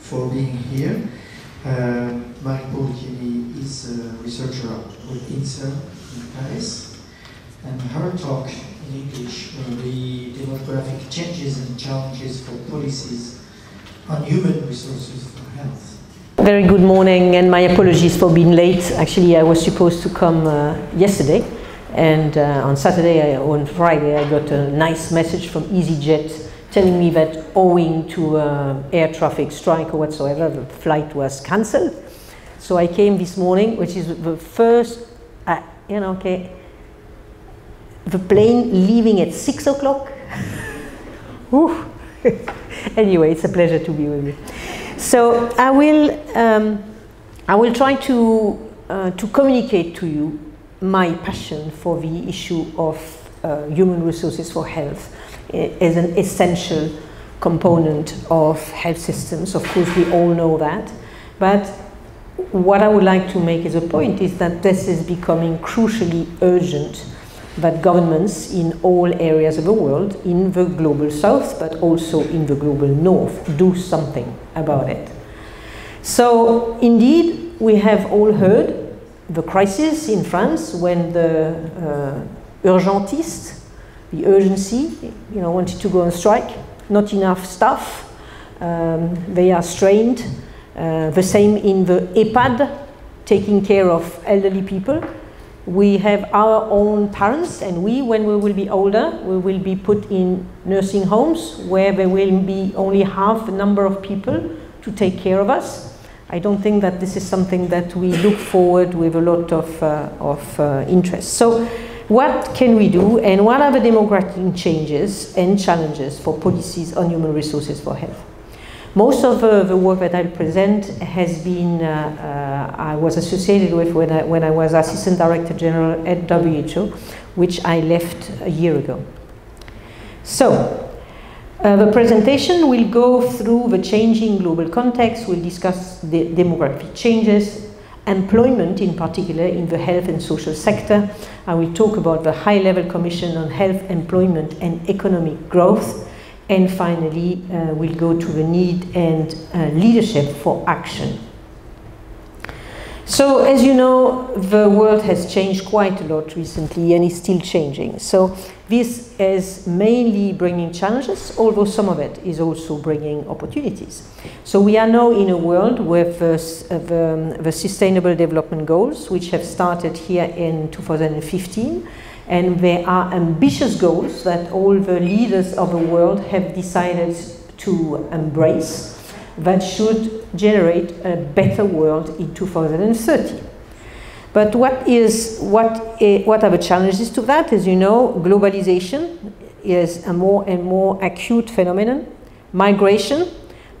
for being here. Marie-Paule Kieny is a researcher with Inserm in Paris, and her talk in English will be demographic changes and challenges for policies on human resources for health. Very good morning, and my apologies for being late. Actually, I was supposed to come yesterday, and on Saturday, on Friday, I got a nice message from EasyJet telling me that owing to air traffic strike or whatsoever, the flight was cancelled. So I came this morning, which is the first, the plane leaving at 6 o'clock. Anyway, it's a pleasure to be with you. So I will try to communicate to you my passion for the issue of human resources for health as an essential component of health systems. Of course, we all know that. But what I would like to make as a point is that this is becoming crucially urgent, that governments in all areas of the world, in the global south, but also in the global north, do something about it. So indeed, we have all heard the crisis in France when the urgentistes, the urgency, wanted to go on strike, not enough staff, they are strained. The same in the EHPAD, taking care of elderly people. We have our own parents, and when we will be older, we will be put in nursing homes where there will be only half the number of people to take care of us. I don't think that this is something that we look forward with a lot of interest. So what can we do, and what are the demographic changes and challenges for policies on human resources for health? Most of the work that I present has been, I was associated with when I was Assistant Director General at WHO, which I left a year ago. So, the presentation will go through the changing global context. We'll discuss the demographic changes, employment in particular in the health and social sector. I will talk about the High-Level Commission on Health, Employment and Economic Growth. And finally, we'll go to the need and leadership for action. So, as you know, the world has changed quite a lot recently and is still changing. So this is mainly bringing challenges, although some of it is also bringing opportunities. So we are now in a world with the Sustainable Development Goals, which have started here in 2015. And there are ambitious goals that all the leaders of the world have decided to embrace that should generate a better world in 2030. But what are the challenges to that? As you know, globalization is a more and more acute phenomenon. Migration,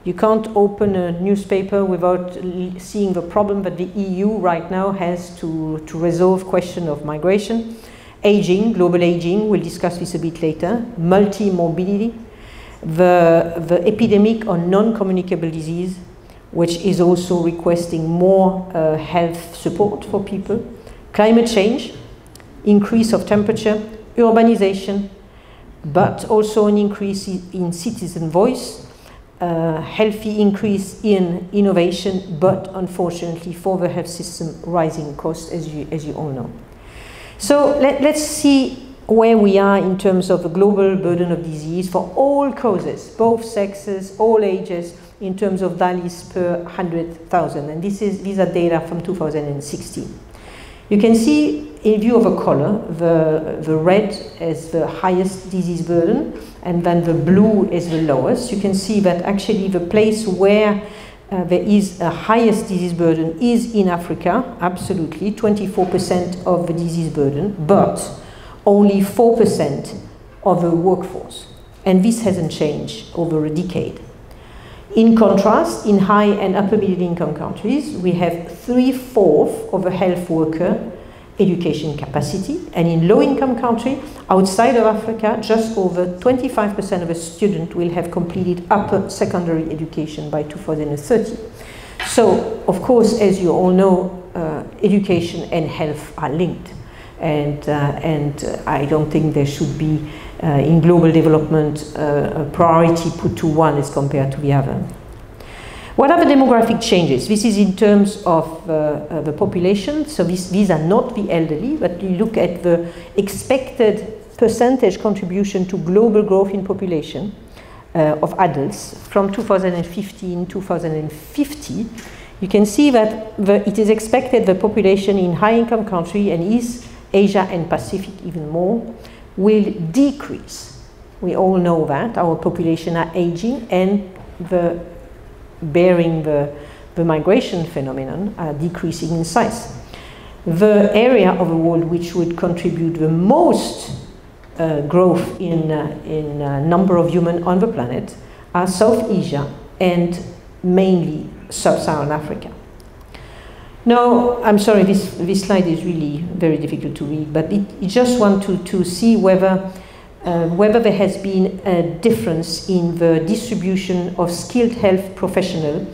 you can't open a newspaper without seeing the problem that the EU right now has to resolve question of migration. Aging, global aging, we'll discuss this a bit later. Multi-morbidity, the epidemic of non-communicable disease, which is also requesting more health support for people. Climate change, increase of temperature, urbanization, but also an increase in citizen voice, healthy increase in innovation, but unfortunately for the health system, rising costs, as you all know. So let's see where we are in terms of the global burden of disease for all causes, both sexes, all ages, in terms of DALYS per 100,000. And these are data from 2016. You can see in view of a color, the red is the highest disease burden, and then the blue is the lowest. You can see that actually the place where there is a highest disease burden is in Africa, absolutely, 24% of the disease burden, but only 4% of the workforce. And this hasn't changed over a decade. In contrast, in high and upper middle income countries, we have 3/4 of a health worker education capacity, and in low income countries, outside of Africa, just over 25% of a student will have completed upper secondary education by 2030. So, of course, as you all know, education and health are linked. And I don't think there should be, in global development, a priority put to one as compared to the other. What are the demographic changes? This is in terms of the population. So these are not the elderly, but you look at the expected percentage contribution to global growth in population of adults from 2015 to 2050. You can see that it is expected the population in high-income countries and East Asia and Pacific even more will decrease. We all know that our population are aging and bearing the migration phenomenon are decreasing in size. The area of the world which would contribute the most growth in number of humans on the planet are South Asia and mainly Sub-Saharan Africa. Now, I'm sorry, this slide is really very difficult to read, but it just want to see whether there has been a difference in the distribution of skilled health professionals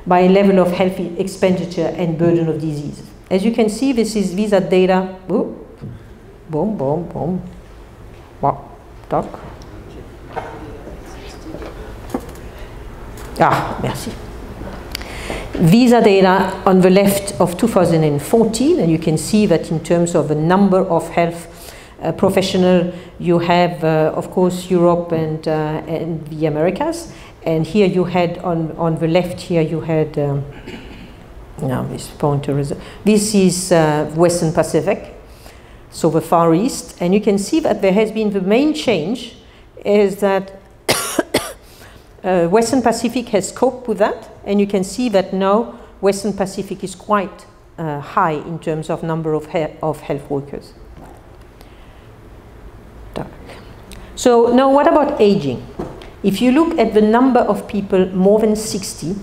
by level of health expenditure and burden of disease. As you can see, these are data. Boom, boom, boom, boom. What? Doc? Ah, merci. These are data on the left of 2014, and you can see that in terms of the number of health professionals, you have, of course, Europe and the Americas. And here you had, on the left here, you had, this pointer is, this is Western Pacific, so the Far East. And you can see that there has been the main change is that Western Pacific has coped with that, and you can see that now Western Pacific is quite high in terms of number of health workers. So now what about aging? If you look at the number of people more than 60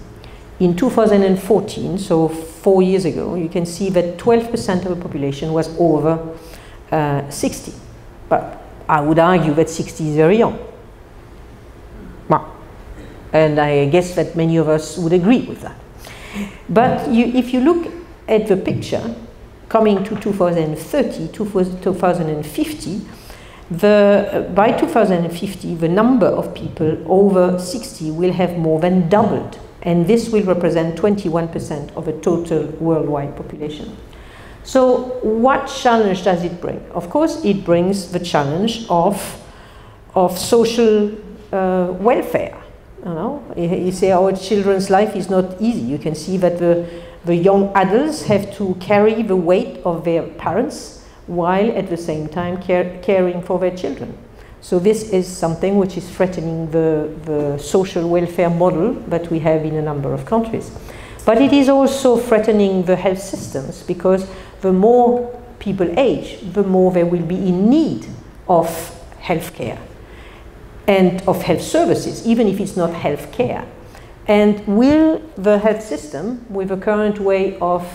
in 2014, so 4 years ago, you can see that 12% of the population was over 60. But I would argue that 60 is very young. And I guess that many of us would agree with that. But if you look at the picture, coming to 2030, 2050, by 2050, the number of people over 60 will have more than doubled. And this will represent 21% of the total worldwide population. So what challenge does it bring? Of course, it brings the challenge of social welfare. You say our children's life is not easy. You can see that the young adults have to carry the weight of their parents while at the same time caring for their children. So this is something which is threatening the social welfare model that we have in a number of countries. But it is also threatening the health systems, because the more people age, the more they will be in need of health care and of health services, even if it's not health care. And will the health system, with the current way of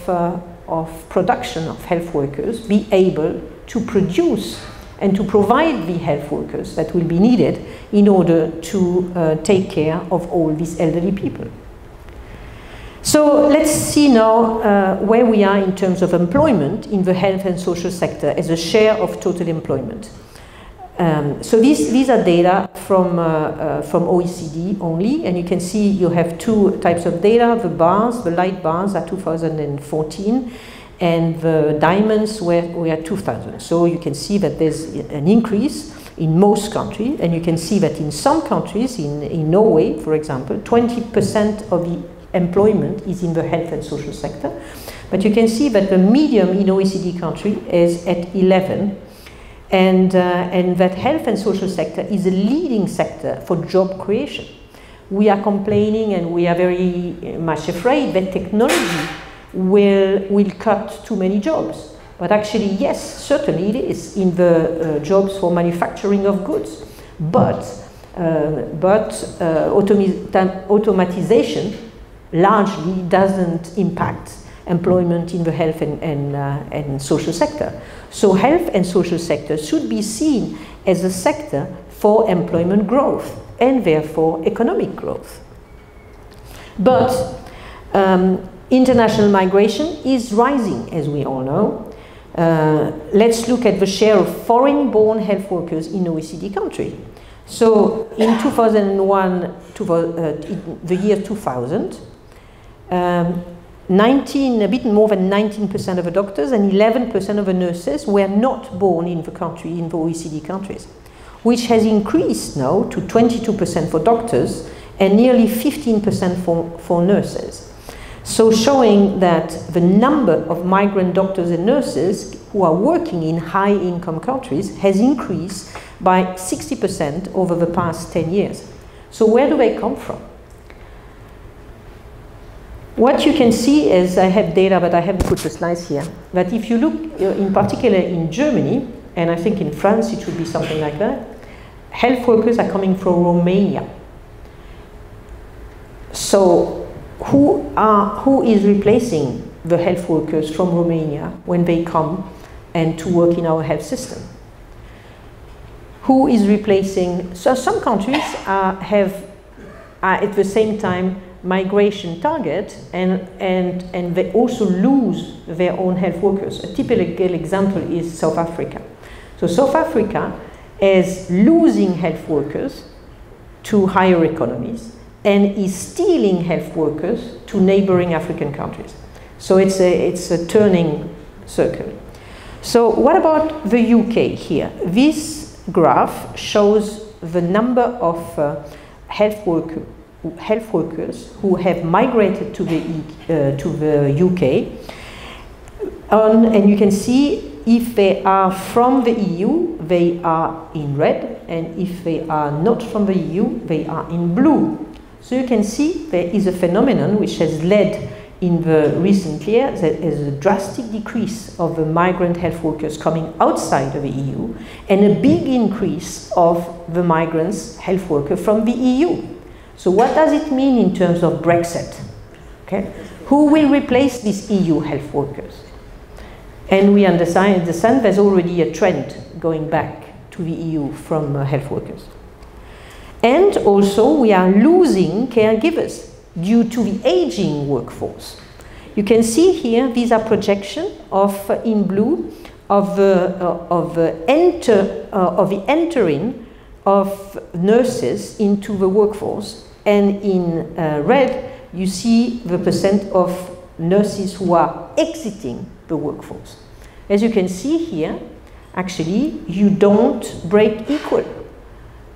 production of health workers, be able to produce and to provide the health workers that will be needed in order to take care of all these elderly people? So let's see now where we are in terms of employment in the health and social sector as a share of total employment. So these are data from OECD only, and you can see you have two types of data. The bars, the light bars are 2014, and the diamonds were 2000. So you can see that there's an increase in most countries, and you can see that in some countries, in Norway, for example, 20% of the employment is in the health and social sector. But you can see that the median in OECD country is at 11. And that health and social sector is a leading sector for job creation. We are complaining and we are very much afraid that technology will cut too many jobs. But actually, yes, certainly it is in the jobs for manufacturing of goods. But automatization largely doesn't impact employment in the health and social sector. So health and social sector should be seen as a sector for employment growth and therefore economic growth. But international migration is rising, as we all know. Let's look at the share of foreign-born health workers in OECD countries. So in 2001, the year 2000, a bit more than 19% of the doctors and 11% of the nurses were not born in the country, in the OECD countries, which has increased now to 22% for doctors and nearly 15% for nurses. So showing that the number of migrant doctors and nurses who are working in high-income countries has increased by 60% over the past 10 years. So where do they come from? What you can see is, I have data, but I haven't put the slides here, that if you look in particular in Germany, and I think in France it should be something like that, health workers are coming from Romania. So who is replacing the health workers from Romania when they come and to work in our health system? Who is replacing? So some countries have at the same time migration target, and they also lose their own health workers. A typical example is South Africa. So South Africa is losing health workers to higher economies and is stealing health workers to neighboring African countries. So it's a turning circle. So what about the UK here? This graph shows the number of health workers who have migrated to the UK, and you can see if they are from the EU, they are in red, and if they are not from the EU, they are in blue. So you can see there is a phenomenon which has led in the recent years that is a drastic decrease of the migrant health workers coming outside of the EU and a big increase of the migrants health workers from the EU. So what does it mean in terms of Brexit? Okay. Who will replace these EU health workers? And we understand there's already a trend going back to the EU from health workers. And also we are losing caregivers due to the aging workforce. You can see here, these are projections of, in blue, of the entering of nurses into the workforce, and in red you see the percent of nurses who are exiting the workforce. As you can see here, actually you don't break equal.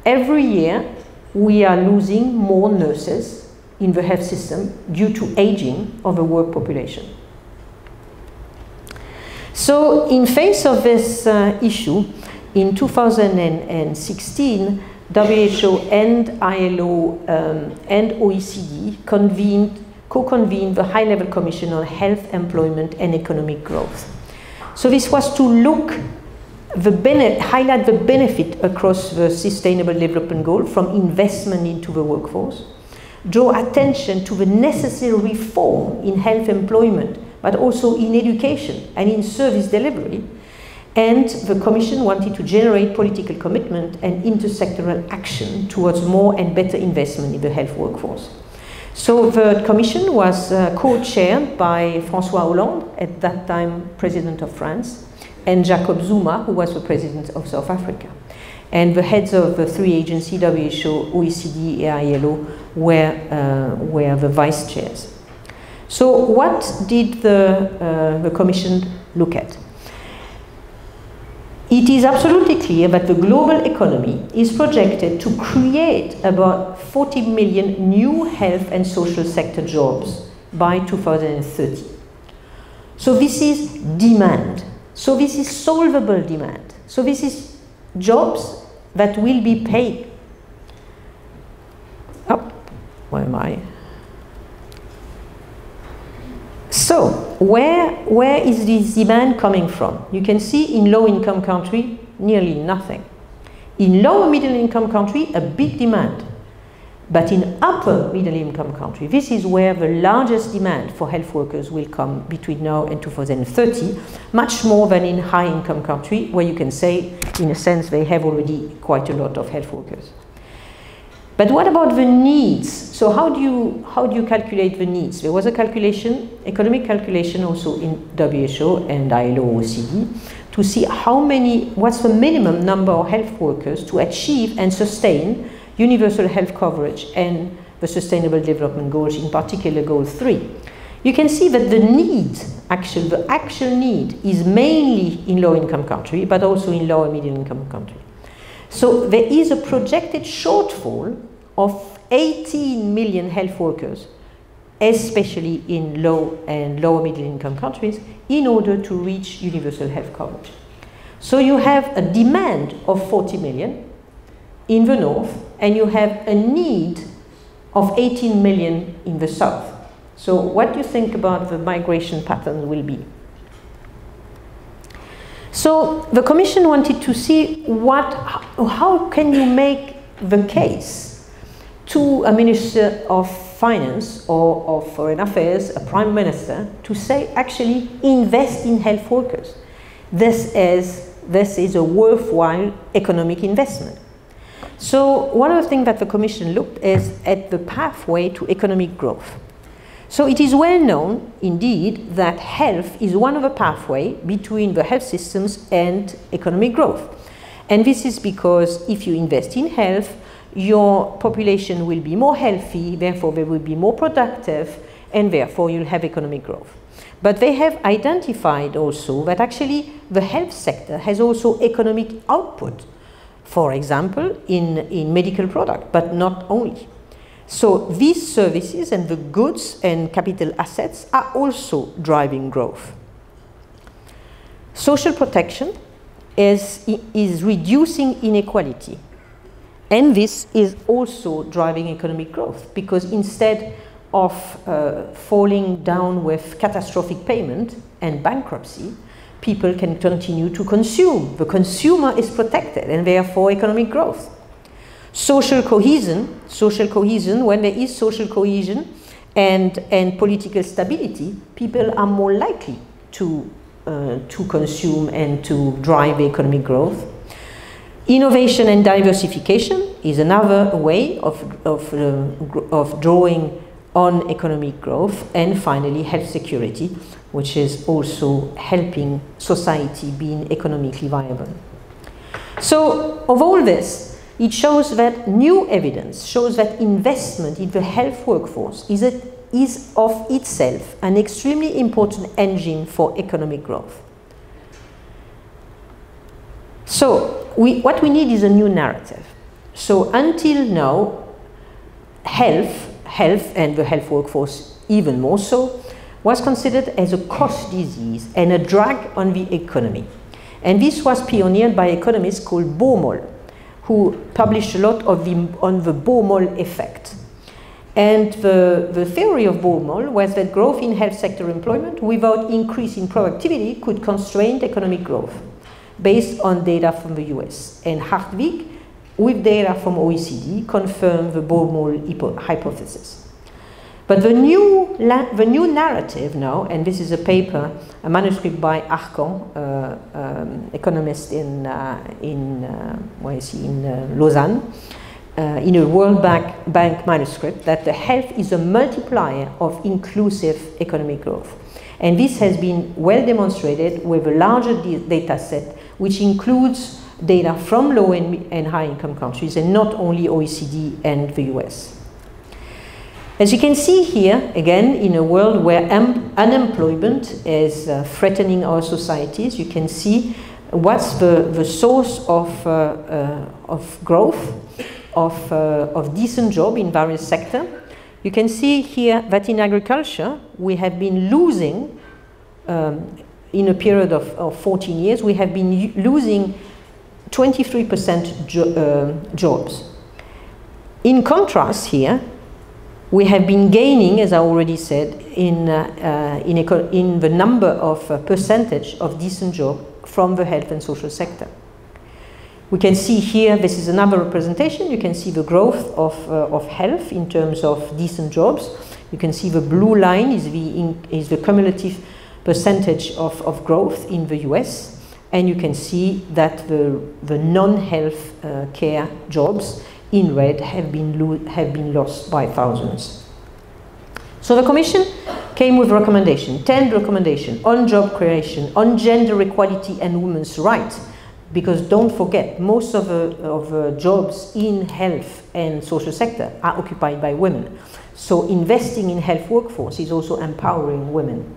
Every year we are losing more nurses in the health system due to aging of the work population. So in face of this issue, in 2016, WHO and ILO and OECD co-convened the High-Level Commission on Health, Employment and Economic Growth. So this was to highlight the benefit across the Sustainable Development Goal from investment into the workforce, draw attention to the necessary reform in health employment, but also in education and in service delivery. And the Commission wanted to generate political commitment and intersectoral action towards more and better investment in the health workforce. So the Commission was co-chaired by François Hollande, at that time President of France, and Jacob Zuma, who was the President of South Africa. And the heads of the three agencies, WHO, OECD, and ILO, were the vice chairs. So what did the Commission look at? It is absolutely clear that the global economy is projected to create about 40 million new health and social sector jobs by 2030. So this is demand. So this is solvable demand. So this is jobs that will be paid. Oh, where am I? So, where is this demand coming from? You can see in low-income country, nearly nothing. In lower middle-income country, a big demand. But in upper middle-income country, this is where the largest demand for health workers will come between now and 2030, much more than in high-income country, where you can say, in a sense, they have already quite a lot of health workers. But what about the needs? So how do you calculate the needs? There was a calculation, economic calculation also in WHO and ILO OECD, to see what's the minimum number of health workers to achieve and sustain universal health coverage and the Sustainable Development Goals, in particular Goal 3, you can see that the need, the actual need, is mainly in low-income countries, but also in low and middle-income countries. So there is a projected shortfall of 18 million health workers, especially in low and lower middle-income countries, in order to reach universal health coverage. So you have a demand of 40 million in the north, and you have a need of 18 million in the south. So what do you think about the migration pattern will be? So the Commission wanted to see how can you make the case to a Minister of Finance or of Foreign Affairs, a Prime Minister, to say actually invest in health workers. This is a worthwhile economic investment. So one of the things that the Commission looked at the pathway to economic growth. So it is well known, indeed, that health is one of the pathways between the health systems and economic growth. And this is because if you invest in health, your population will be more healthy, therefore they will be more productive, and therefore you'll have economic growth. But they have identified also that actually the health sector has also economic output, for example, in medical products, but not only. So these services and the goods and capital assets are also driving growth. Social protection is reducing inequality. And this is also driving economic growth, because instead of falling down with catastrophic payment and bankruptcy, people can continue to consume. The consumer is protected, and therefore economic growth. Social cohesion, when there is social cohesion and political stability, people are more likely to consume and to drive economic growth. Innovation and diversification is another way of drawing on economic growth. And finally, health security, which is also helping society being economically viable. So of all this, it shows that new evidence shows that investment in the health workforce is of itself an extremely important engine for economic growth. So what we need is a new narrative. So until now, health and the health workforce even more so, was considered as a cost disease and a drag on the economy. And this was pioneered by economists called Baumol, who published a lot on the Baumol effect. And the theory of Baumol was that growth in health sector employment without increase in productivity could constrain economic growth, based on data from the US. And Hartwig, with data from OECD, confirmed the Baumol hypothesis. But the new narrative now, and this is a paper, a manuscript by Arcan, economist in Lausanne, in a World Bank manuscript, that the health is a multiplier of inclusive economic growth. And this has been well demonstrated with a larger data set, which includes data from low and high income countries, and not only OECD and the US. As you can see here, again, in a world where unemployment is threatening our societies, you can see what's the source of growth, of decent job in various sectors. You can see here that in agriculture, we have been losing, in a period of 14 years, we have been losing 23% jobs. In contrast here, we have been gaining, as I already said, in the number of percentage of decent jobs from the health and social sector. We can see here, this is another representation, you can see the growth of health in terms of decent jobs. You can see the blue line is the cumulative percentage of growth in the US, and you can see that the non-health care jobs in red have been lost by thousands. So the Commission came with 10 recommendations on job creation, on gender equality and women's rights, because don't forget, most of the jobs in health and social sector are occupied by women. So investing in health workforce is also empowering women.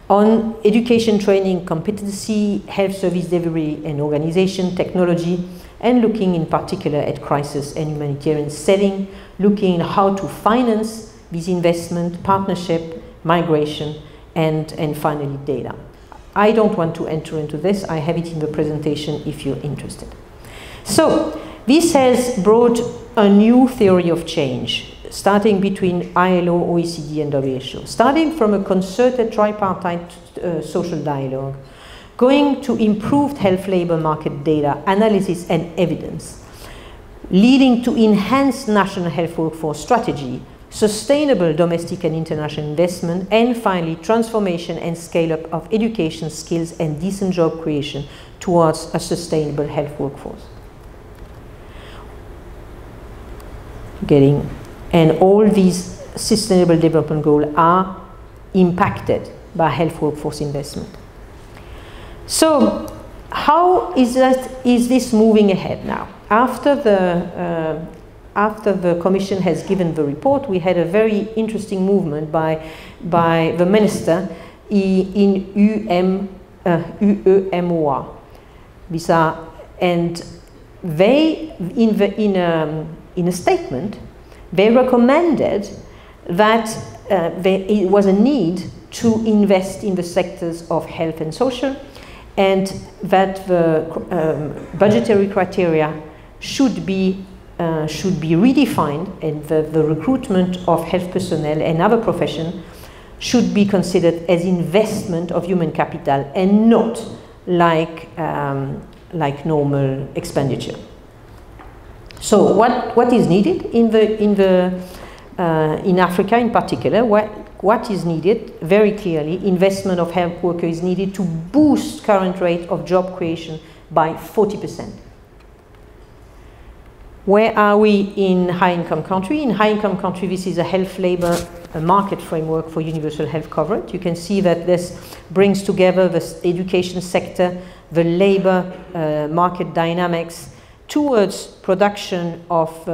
On education, training, competency, health service delivery and organization, technology, and looking in particular at crisis and humanitarian setting, looking at how to finance this investment, partnership, migration, and finally data. I don't want to enter into this. I have it in the presentation if you're interested. So this has brought a new theory of change, starting between ILO, OECD, and WHO, starting from a concerted tripartite social dialogue, going to improved health labor market data, analysis, and evidence, leading to enhanced national health workforce strategy, sustainable domestic and international investment, and finally transformation and scale-up of education, skills, and decent job creation towards a sustainable health workforce. And all these sustainable development goals are impacted by health workforce investment. So how is this moving ahead now? After the Commission has given the report, we had a very interesting movement by the minister in UEMOA. And they, in a statement, they recommended that it was a need to invest in the sectors of health and social, and that the budgetary criteria should be redefined, and the recruitment of health personnel and other professions should be considered as investment of human capital and not like normal expenditure. So what is needed in Africa in particular? What is needed? Very clearly, investment of health workers is needed to boost current rate of job creation by 40%. Where are we in high-income country? In high-income country, this is a health labor market framework for universal health coverage. You can see that this brings together the education sector, the labor market dynamics towards production of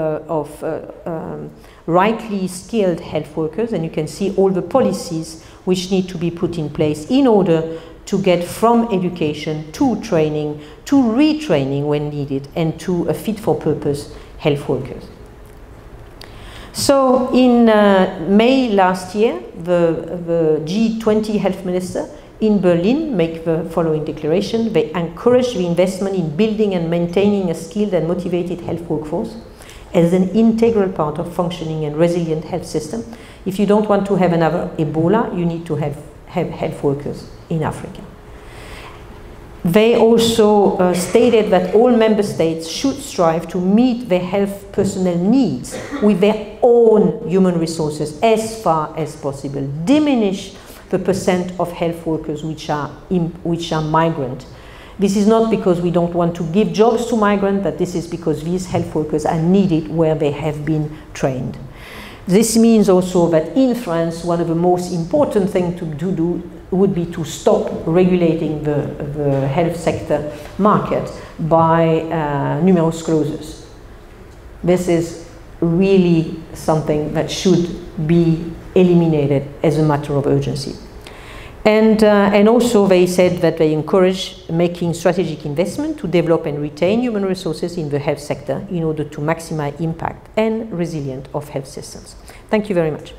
rightly skilled health workers, and you can see all the policies which need to be put in place in order to get from education to training, to retraining when needed, and to a fit-for-purpose health workers. So in May last year, the G20 health minister in Berlin make the following declaration. They encourage the investment in building and maintaining a skilled and motivated health workforce as an integral part of functioning and resilient health system. If you don't want to have another Ebola, you need to have health workers in Africa. They also stated that all member states should strive to meet their health personnel needs with their own human resources as far as possible, diminish the percent of health workers which are migrant. This is not because we don't want to give jobs to migrants, but this is because these health workers are needed where they have been trained. This means also that in France, one of the most important things to do would be to stop regulating the health sector market by numerous clauses. This is really something that should be eliminated as a matter of urgency. And also they said that they encourage making strategic investment to develop and retain human resources in the health sector in order to maximize impact and resilience of health systems. Thank you very much.